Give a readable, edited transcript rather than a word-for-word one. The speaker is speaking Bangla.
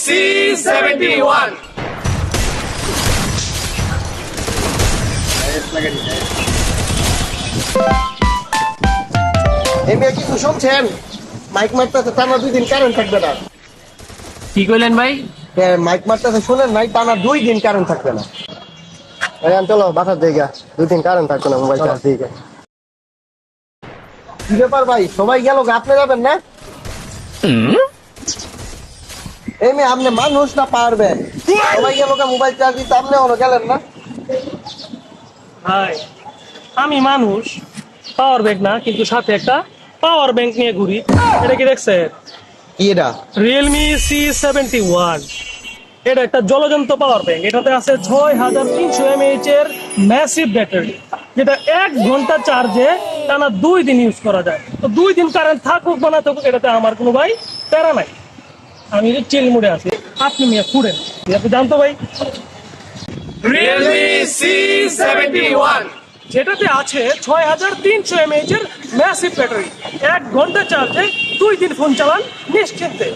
C71 এই মেয়ে কিছু শুনছেন? মাইক মারতেছে, টানা 2 দিন কারেন্ট থাকবে না। কি কইলেন ভাই? মাইক মারতেছে, শুনেন নাই? টানা 2 দিন কারেন্ট থাকবে না। চলো বাসার জায়গা, 2 দিন কারেন্ট থাকবে না, মোবাইল চার্জ দিয়ে। কি ব্যাপার ভাই, সবাই গেল, আপনি যাবেন না? এই মেয়ে, আপনি মানুষ না পারবেন? সবাই গেল, মোবাইল চার্জ দিতে, আপনি এখনো গেলেন না? ভাই আমি মানুষ, পাওয়ার ব্যাংক না, কিন্তু সাথে একটা পাওয়ার ব্যাংক নিয়ে ঘুরি। এটা কি দেখছে? কি এটা? Realme C71। এটা একটা জলযন্ত্র পাওয়ার ব্যাংক। এটাতে আছে 6300 mAh এর ম্যাসিভ ব্যাটারি, যেটা 1 ঘন্টা চার্জে টানা 2 দিন ইউজ করা যায়। তো 2 দিন কারেন্ট থাকুক বা না থাকুক, এটাতে আমার কোনো ভাই প্যারা নাই। আমি চিল মুডে আছি, আপনি নিয়ে ঘুরেন। আপনি জানতো ভাই, Realme C71 যেটাতে আছে 6300 mAh এর ম্যাসিভ ব্যাটারি, 1 ঘন্টা চার্জে 2 দিন ফোন চালান নিশ্চিন্তে।